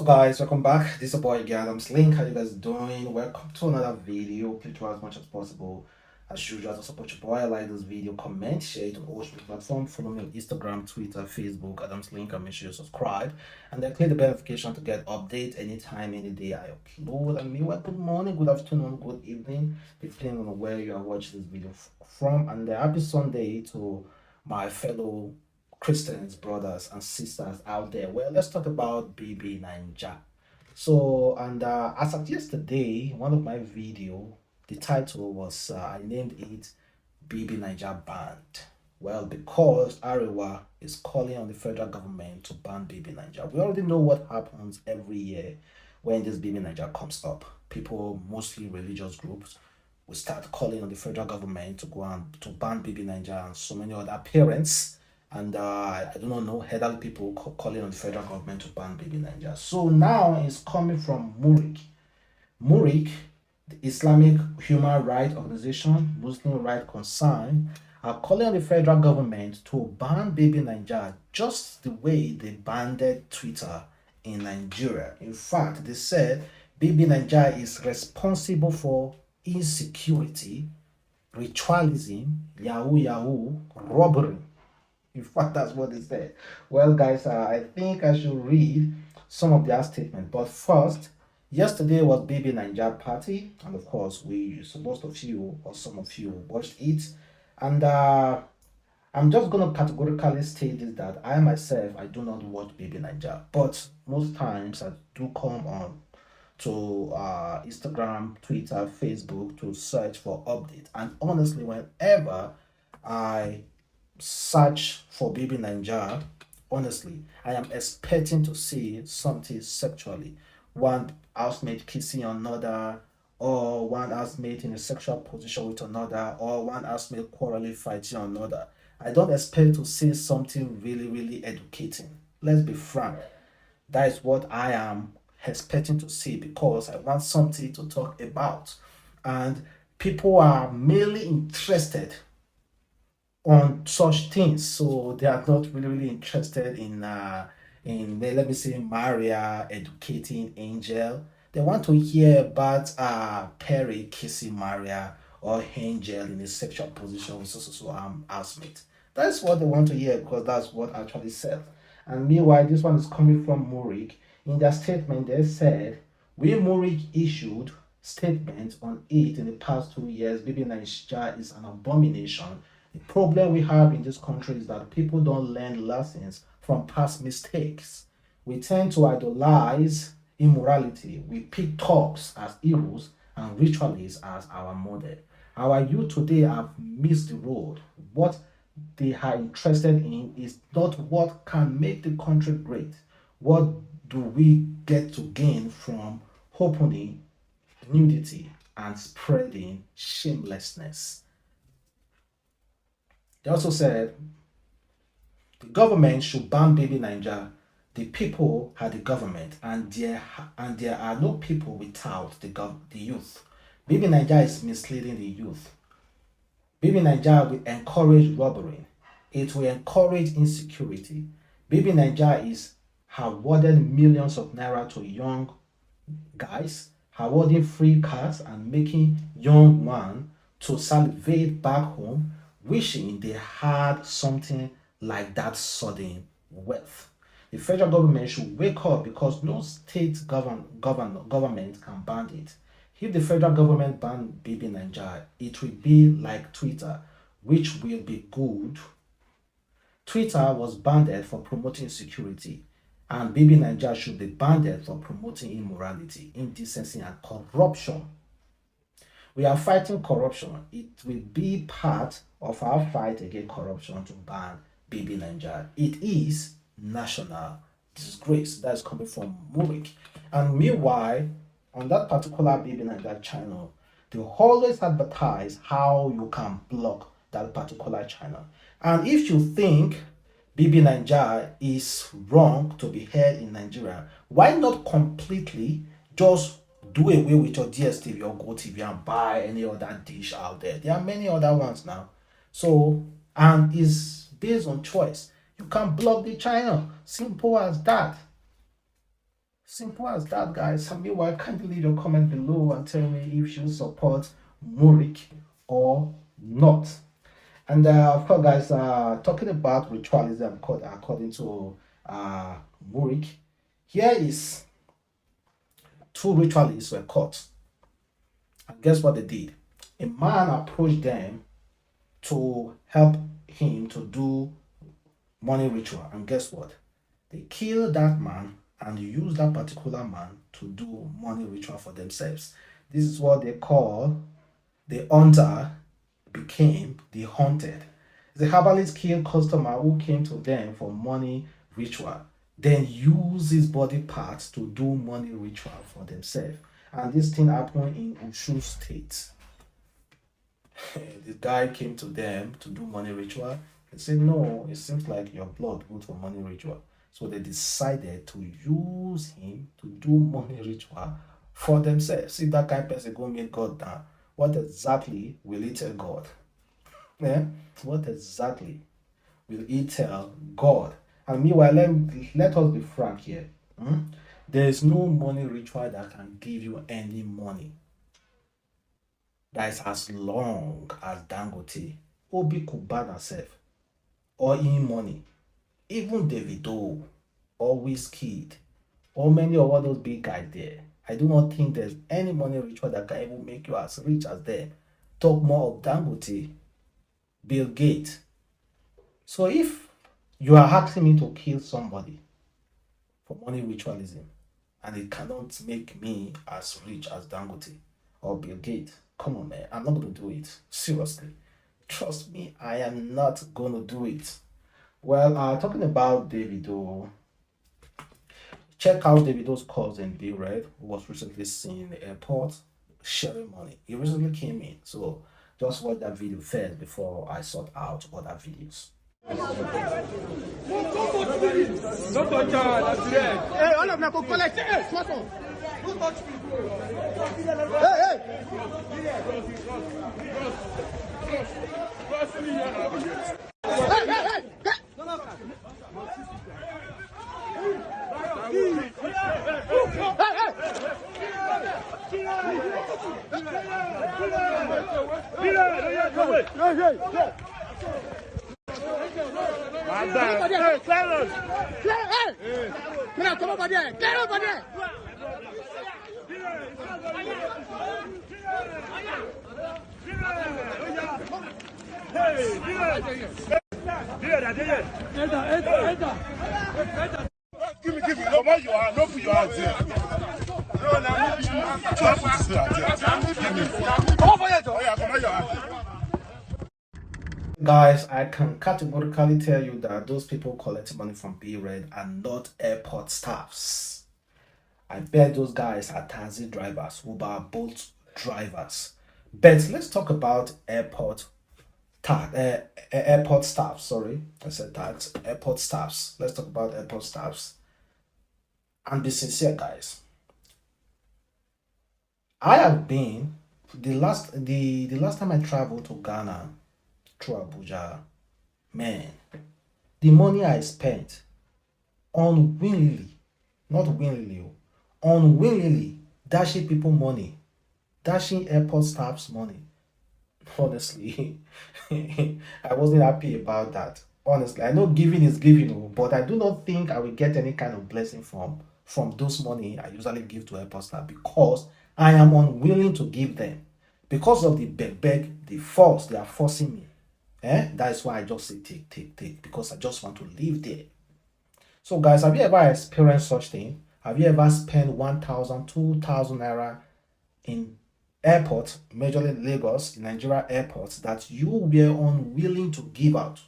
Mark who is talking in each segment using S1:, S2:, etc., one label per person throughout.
S1: Guys, welcome back. This is your boy Adamslink. How you guys doing? Welcome to another video. Please try as much as possible. As usual, to support your boy, like this video, comment, share it on all social platforms. Follow me on Instagram, Twitter, Facebook, Adamslink, and make sure you subscribe. And then click the bell notification to get updates anytime, any day I upload. And meanwhile, good morning, good afternoon, good evening, depending on where you are watching this video from. And happy Sunday to my fellow Christians, brothers and sisters out there. Well, let's talk about Bbnaija. As of yesterday, one of my video, the title was I named it Bbnaija banned. Well, because Arewa is calling on the federal government to ban Bbnaija. We already know what happens every year when this Bbnaija comes up. People, mostly religious groups, will start calling on the federal government to go and to ban Bbnaija and so many other parents. And I do not know elderly people calling on the federal government to ban Bbnaija. So now it's coming from Murik. Murik, the Islamic human rights organization, Muslim rights concern, are calling on the federal government to ban Bbnaija just the way they banned Twitter in Nigeria. In fact, they said Bbnaija is responsible for insecurity, ritualism, yahoo, robbery. In fact, that's what they said. Well, guys, I think I should read some of their statements. But first, yesterday was Bbnaija party, and of course, most of you or some of you watched it. And I'm just gonna categorically state this, that I myself I do not watch Bbnaija, but most times I do come on to Instagram, Twitter, Facebook to search for updates. And honestly, whenever I search for Bbnaija, honestly, I am expecting to see something sexually. One housemate kissing another, or one housemate in a sexual position with another, or one housemate quarreling, fighting another. I don't expect to see something really educating. Let's be frank. That is what I am expecting to see, because I want something to talk about. And people are mainly interested on such things, so they are not really interested in let me say Maria educating Angel. They want to hear about Perry kissing Maria, or Angel in a sexual position with housemate. That's what they want to hear, because that's what actually said. And meanwhile, this one is coming from Murik. In their statement, they said, we Murik issued statements on it in the past 2 years. Bbnaija is an abomination. The problem we have in this country is that people don't learn lessons from past mistakes. We tend to idolize immorality. We pick thugs as heroes and ritualists as our model. Our youth today have missed the road. What they are interested in is not what can make the country great. What do we get to gain from opening nudity and spreading shamelessness? They also said the government should ban Bbnaija. The people are the government, and there are no people without the youth. Bbnaija is misleading the youth. Bbnaija will encourage robbery. It will encourage insecurity. Bbnaija is awarded millions of naira to young guys, awarding free cars and making young ones to salivate back home, wishing they had something like that sudden wealth. The federal government should wake up, because no state government can ban it. If the federal government ban Bbnaija, it will be like Twitter, which will be good. Twitter was banned for promoting security, and Bbnaija should be banned for promoting immorality, indecency, and corruption. We are fighting corruption. It will be part of our fight against corruption to ban Bbnaija. It is national disgrace. That is coming from Murik. And meanwhile, on that particular Bbnaija channel, they always advertise how you can block that particular channel. And if you think Bbnaija is wrong to be heard in Nigeria, why not completely just do away with your DSTV or GoTV and buy any other dish out there? There are many other ones now. So, and it's based on choice. You can block the channel. Simple as that. Simple as that, guys. And meanwhile, kindly leave your comment below and tell me if you support Murik or not. And of course, guys, talking about ritualism according to Murik, here is two ritualists were caught. And guess what they did? A man approached them to help him to do money ritual. And guess what? They killed that man and used that particular man to do money ritual for themselves. This is what they call the hunter became the haunted. The herbalist killed customer who came to them for money ritual, then use his body parts to do money ritual for themselves. And this thing happened in Ushu State. The guy came to them to do money ritual. They said, no, it seems like your blood good for money ritual. So they decided to use him to do money ritual for themselves. See, that kind of person go meet God down. What exactly will he tell God? Yeah? What exactly will he tell God? And meanwhile, let us be frank here. There is no money ritual that can give you any money that is as long as Dangote, Obi Kubana herself, or money, even Davido, or Wizkid, or many of all those big guys there. I do not think there's any money ritual that can even make you as rich as them. Talk more of Dangote, Bill Gates. So if you are asking me to kill somebody for money ritualism, and it cannot make me as rich as Dangote or Bill Gates, come on, man, I'm not going to do it. Seriously. Trust me, I am not going to do it. Well, talking about Davido, check out Davido's cousin, Davido Bred, who was recently seen in the airport sharing money. He recently came in, so just watch that video first before I sort out other videos.
S2: Hey, all of them go collect. Hey, what on? Don't touch me. Hey, hey. Hey, hey, hey. Hey, Clarence! Hey! Come over there! Get over there! Give me. No, where you are, no, you are there. No, now, come over here, Joe. Come over here.
S1: Guys, I can categorically tell you that those people collecting money from Bred are not airport staffs. I bet those guys are taxi drivers, Uber, Bolt drivers. But let's talk about airport staff. Sorry, I said tax. Airport staffs. Let's talk about airport staffs. And be sincere, guys. I have been the last time I traveled to Ghana through Abuja, man, the money I spent unwillingly, not willingly, unwillingly dashing people money, dashing airport staff's money. Honestly, I wasn't happy about that. Honestly, I know giving is giving, but I do not think I will get any kind of blessing from those money I usually give to airport staff, because I am unwilling to give them because of the the force they are forcing me. That is why I just say take, because I just want to live there. So guys, have you ever experienced such thing? Have you ever spent 1,000, 2,000 naira in airports, majorly Lagos, in Nigeria airports, that you were unwilling to give out?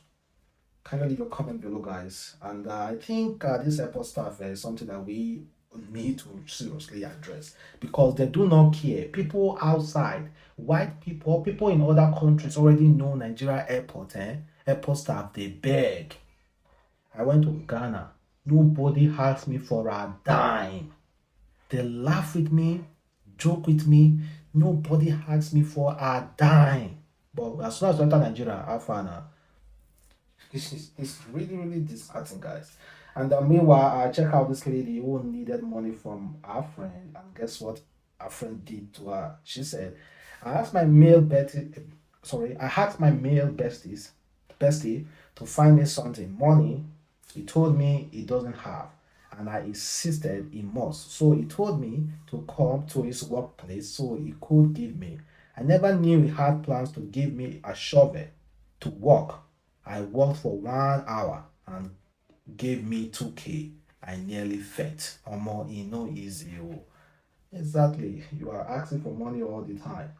S1: Kindly leave a comment below, guys. And I think this airport staff is something that we need to seriously address, because they do not care. People outside, white people, people in other countries already know Nigeria airport, airport staff, they beg. I went to Ghana, nobody asked me for a dime. They laugh with me, joke with me, nobody asked me for a dime. But as soon as I enter Nigeria, I found it's really disheartening, guys. And meanwhile, I check out this lady who needed money from her friend, and guess what her friend did to her? She said, "I asked my male Betty, sorry, I asked my male bestie to find me something, money. He told me he doesn't have, and I insisted he must. So he told me to come to his workplace so he could give me. I never knew he had plans to give me a shovel to work. I worked for 1 hour and gave me 2K. I nearly faint. Or more, no easy. Oh. Exactly. You are asking for money all the time.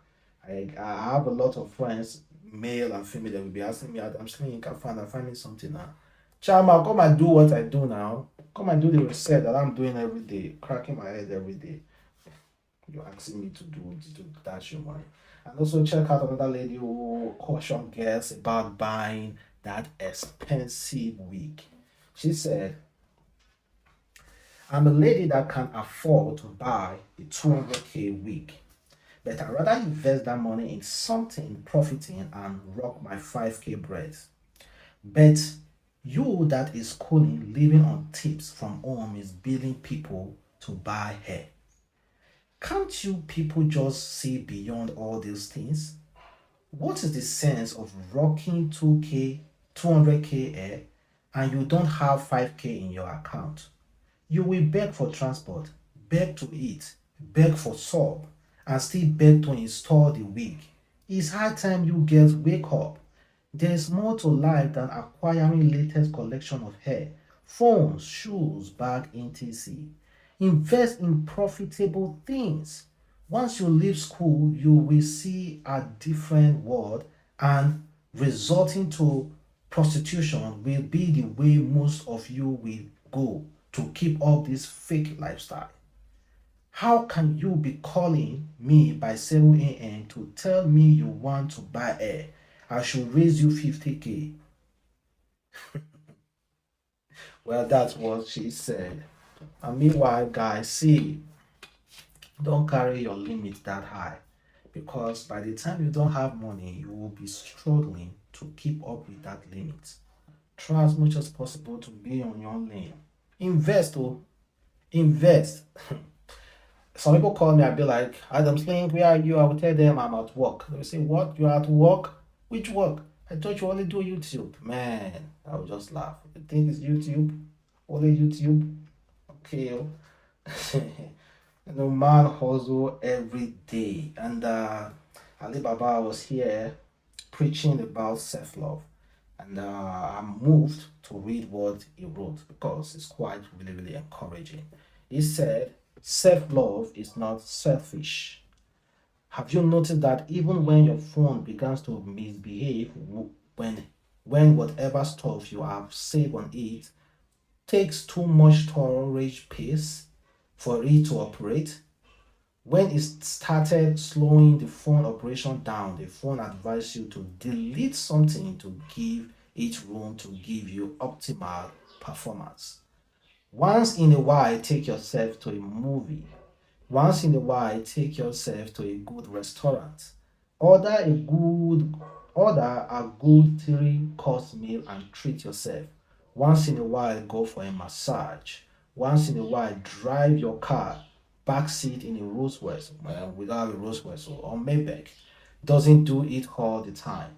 S1: I have a lot of friends, male and female, that will be asking me, Adamslink, find me something now. Chama, come and do what I do now. Come and do the research that I'm doing every day, cracking my head every day. You're asking me to dash your money. And also check out another lady who caution girls about buying that expensive wig. She said, I'm a lady that can afford to buy a 200K wig, but I'd rather invest that money in something profiting and rock my 5K braids. But you that is schooling, living on tips from home is billing people to buy hair. Can't you people just see beyond all these things? What is the sense of rocking 2K, 200K hair and you don't have 5K in your account? You will beg for transport, beg to eat, beg for sub, and still beg to install the wig. It's high time you girls wake up. There is more to life than acquiring latest collection of hair, phones, shoes, bag, etc. Invest in profitable things. Once you leave school, you will see a different world, and resulting to prostitution will be the way most of you will go to keep up this fake lifestyle. How can you be calling me by 7 a.m. to tell me you want to buy air? I should raise you 50K. Well, that's what she said. And meanwhile, guys, see, don't carry your limit that high, because by the time you don't have money, you will be struggling to keep up with that limit. Try as much as possible to be on your lane. Invest, oh, invest. Some people call me, I'll be like, Adamslink, where are you? I will tell them I'm at work. They will say, what? You're at work? Which work? I thought you only do YouTube. Man, I will just laugh. You think it's YouTube? Only YouTube? Okay. Oh. Man hustle every day. And Ali Baba was here preaching about self-love. And I'm moved to read what he wrote because it's quite really, really encouraging. He said, self-love is not selfish. Have you noticed that even when your phone begins to misbehave, when whatever stuff you have saved on it takes too much storage space for it to operate, when it started slowing the phone operation down, the phone advised you to delete something to give it room to give you optimal performance. Once in a while, take yourself to a movie. Once in a while, take yourself to a good restaurant. Order a good order a good 3-course meal and treat yourself. Once in a while, go for a massage. Once in a while, drive your car back seat in a Rolls Royce, without a Rolls Royce or Maybach. Doesn't do it all the time.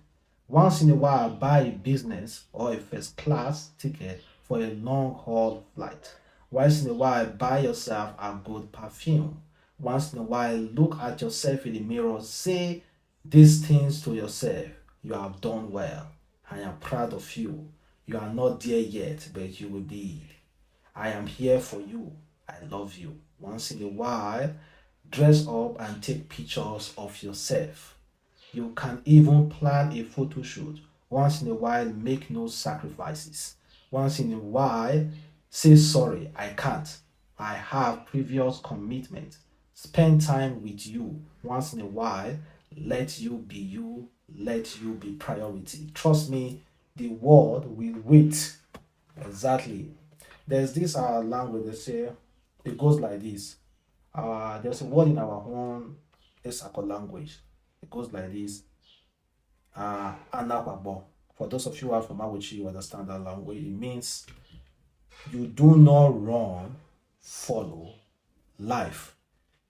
S1: Once in a while, buy a business or a first class ticket for a long haul flight. Once in a while, buy yourself a good perfume. Once in a while, look at yourself in the mirror, say these things to yourself. You have done well. I am proud of you. You are not there yet, but you will be. I am here for you. I love you. Once in a while, dress up and take pictures of yourself. You can even plan a photo shoot. Once in a while, make no sacrifices. Once in a while, say sorry, I can't. I have previous commitment. Spend time with you. Once in a while, let you be you. Let you be priority. Trust me, the world will wait. Exactly. There's this language they say it goes like this. There's a word in our own Esako language. It goes like this. Anapabo. For those of you who are from Awuchi, you understand that language. It means You do not run, follow life.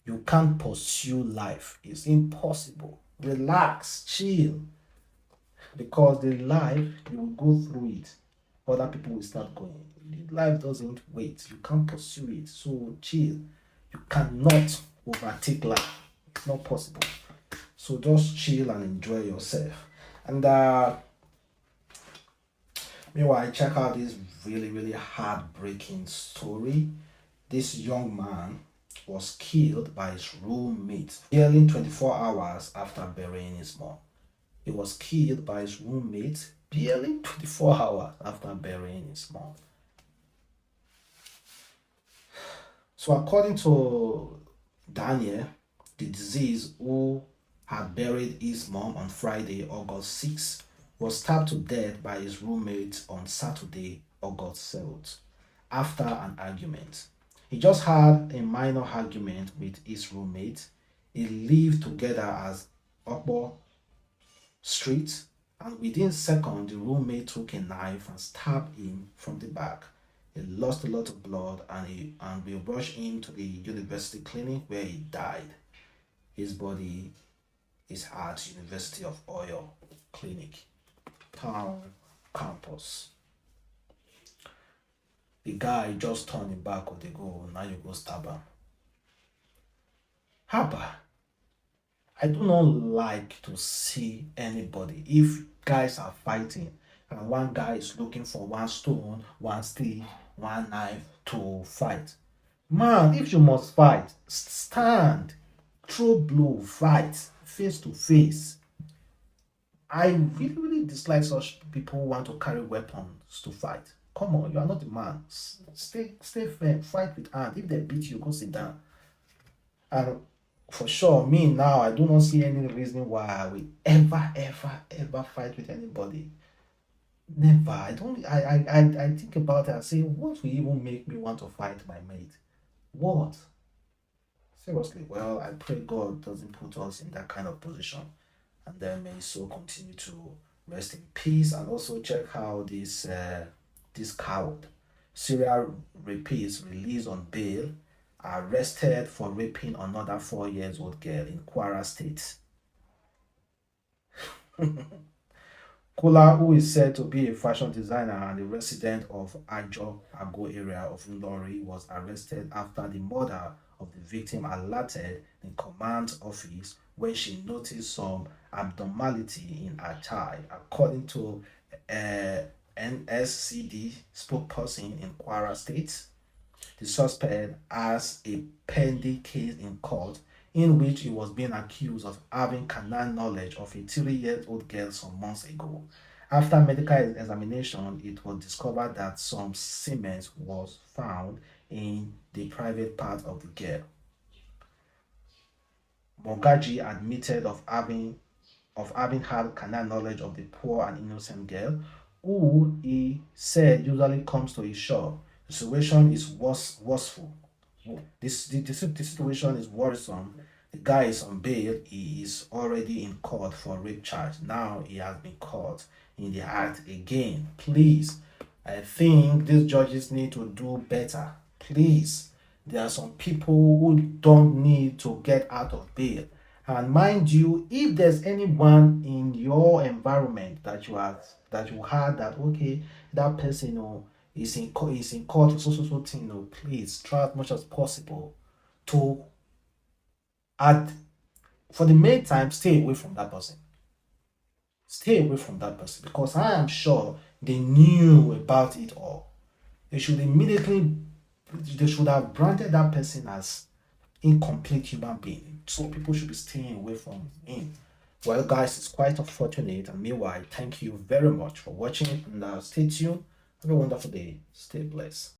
S1: You can't pursue life. It's impossible. Relax, chill. Because the life, you will go through it. Other people will start going. The life doesn't wait. You can't pursue it. So chill. You cannot overtake life. It's not possible. So just chill and enjoy yourself. And meanwhile, check out this really heartbreaking story. This young man was killed by his roommate barely 24 hours after burying his mom. He was killed by his roommate barely 24 hours after burying his mom. So according to Daniel, the deceased who had buried his mom on Friday, August 6th, was stabbed to death by his roommate on Saturday, August 7th, after an argument. He just had a minor argument with his roommate. He lived together as Upper Street, and within seconds, the roommate took a knife and stabbed him from the back. He lost a lot of blood, and we rushed him to the university clinic where he died. His body is at University of Oyo Clinic, Town Campus. The guy just turned him back or they go, now you go stab him. Haba. I do not like to see anybody. If guys are fighting and one guy is looking for one stone, one stick, one knife to fight. Man, if you must fight, stand, throw blow, fight, face to face. I really dislike such people who want to carry weapons to fight. Come on, you are not the man. Stay firm, fight with hand. If they beat you, go sit down. And for sure, me now, I do not see any reason why I will ever fight with anybody. Never. I think about it and say, what will even make me want to fight my mate? What? Seriously. Well, I pray God doesn't put us in that kind of position. And then may his soul continue to rest in peace. And also check how this coward, serial rapist released on bail, arrested for raping another 4-year-old girl in Kwara State. Kula, who is said to be a fashion designer and a resident of Ajo Ago area of Nlori, was arrested after the mother of the victim alerted the command office when she noticed some abnormality in her child, according to a NSCD spokesperson in Kwara State. The suspect has a pending case in court in which he was being accused of having carnal knowledge of a 3-year-old girl some months ago. After medical examination, it was discovered that some semen was found in the private part of the girl. Mogaji admitted of having had carnal knowledge of the poor and innocent girl, who he said usually comes to his shop. The situation is worstful. The situation is worrisome. The guy is on bail. He is already in court for rape charge. Now he has been caught in the act again. Please, I think these judges need to do better. Please, there are some people who don't need to get out of bail. And mind you, if there's anyone in your environment that you had that okay, that person is in court so thing, please try as much as possible to for the meantime stay away from that person. Stay away from that person, because I am sure they knew about it all. They should have branded that person as incomplete human being. So people should be staying away from him. Well, guys, it's quite unfortunate. And meanwhile, thank you very much for watching, and stay tuned. Have a wonderful day. Stay blessed.